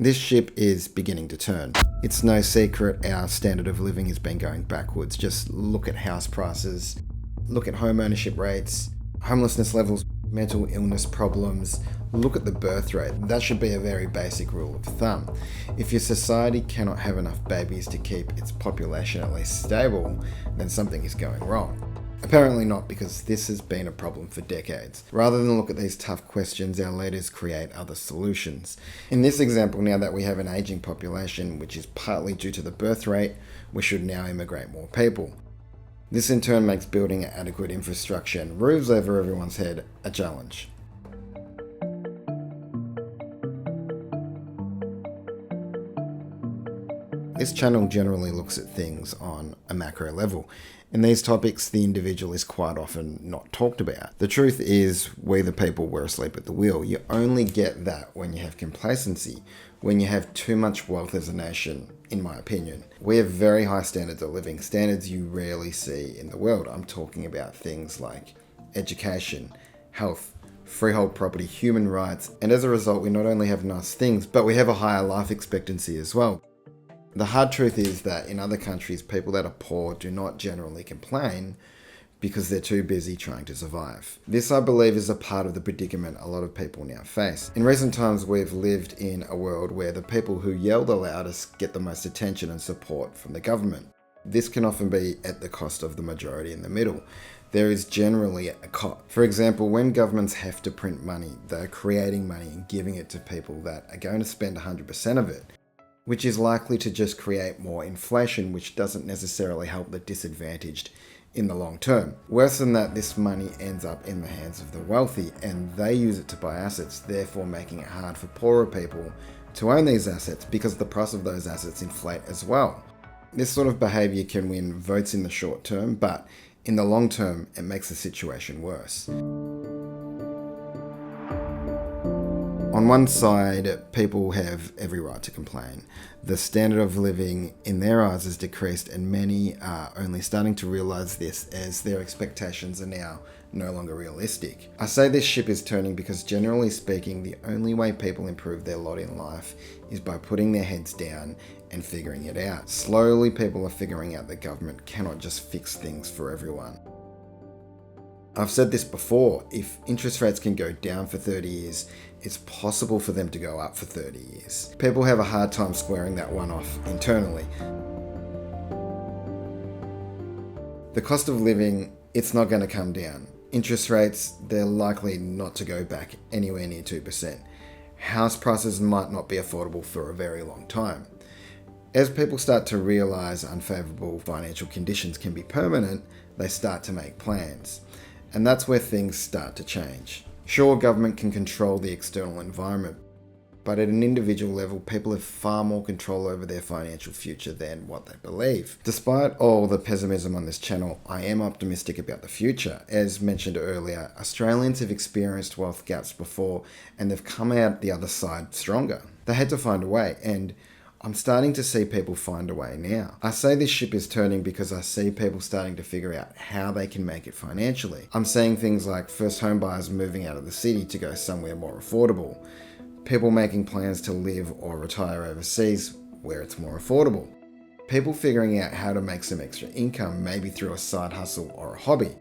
This ship is beginning to turn. It's no secret our standard of living has been going backwards. Just look at house prices, look at home ownership rates, homelessness levels, mental illness problems, look at the birth rate. That should be a very basic rule of thumb. If your society cannot have enough babies to keep its population at least stable, then something is going wrong. Apparently not, because this has been a problem for decades. Rather than look at these tough questions, our leaders create other solutions. In this example, now that we have an aging population, which is partly due to the birth rate, we should now immigrate more people. This in turn makes building adequate infrastructure and roofs over everyone's head a challenge. This channel generally looks at things on a macro level. In these topics, the individual is quite often not talked about. The truth is, we the people were asleep at the wheel. You only get that when you have complacency, when you have too much wealth as a nation, in my opinion. We have very high standards of living, standards you rarely see in the world. I'm talking about things like education, health, freehold property, human rights, and as a result, we not only have nice things, but we have a higher life expectancy as well. The hard truth is that in other countries, people that are poor do not generally complain because they're too busy trying to survive. This, I believe, is a part of the predicament a lot of people now face. In recent times, we've lived in a world where the people who yell the loudest get the most attention and support from the government. This can often be at the cost of the majority in the middle. There is generally a cost. For example, when governments have to print money, they're creating money and giving it to people that are going to spend 100% of it, which is likely to just create more inflation, which doesn't necessarily help the disadvantaged in the long term. Worse than that, this money ends up in the hands of the wealthy and they use it to buy assets, therefore making it hard for poorer people to own these assets because the price of those assets inflate as well. This sort of behaviour can win votes in the short term, but in the long term, it makes the situation worse. On one side, people have every right to complain. The standard of living in their eyes has decreased, and many are only starting to realise this as their expectations are now no longer realistic. I say this ship is turning because, generally speaking, the only way people improve their lot in life is by putting their heads down and figuring it out. Slowly, people are figuring out that government cannot just fix things for everyone. I've said this before, if interest rates can go down for 30 years, it's possible for them to go up for 30 years. People have a hard time squaring that one off internally. The cost of living, it's not going to come down. Interest rates, they're likely not to go back anywhere near 2%. House prices might not be affordable for a very long time. As people start to realise unfavourable financial conditions can be permanent, they start to make plans. And that's where things start to change. Sure, government can control the external environment, but at an individual level, people have far more control over their financial future than what they believe. Despite all the pessimism on this channel, I am optimistic about the future. As mentioned earlier, Australians have experienced wealth gaps before, and they've come out the other side stronger. They had to find a way, and I'm starting to see people find a way now. I say this ship is turning because I see people starting to figure out how they can make it financially. I'm seeing things like first home buyers moving out of the city to go somewhere more affordable. People making plans to live or retire overseas where it's more affordable. People figuring out how to make some extra income, maybe through a side hustle or a hobby.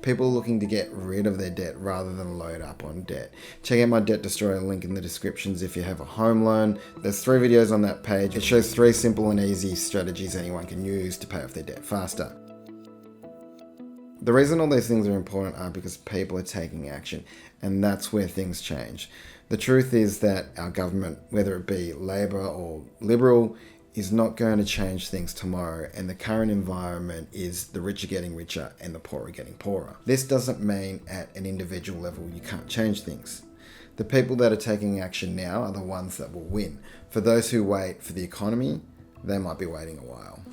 People looking to get rid of their debt rather than load up on debt. Check out my Debt Destroyer link in the descriptions if you have a home loan. There's 3 videos on that page. It shows 3 simple and easy strategies anyone can use to pay off their debt faster. The reason all these things are important are because people are taking action, and that's where things change. The truth is that our government, whether it be Labor or Liberal, is not going to change things tomorrow, and the current environment is the rich are getting richer and the poor are getting poorer. This doesn't mean at an individual level you can't change things. The people that are taking action now are the ones that will win. For those who wait for the economy, they might be waiting a while.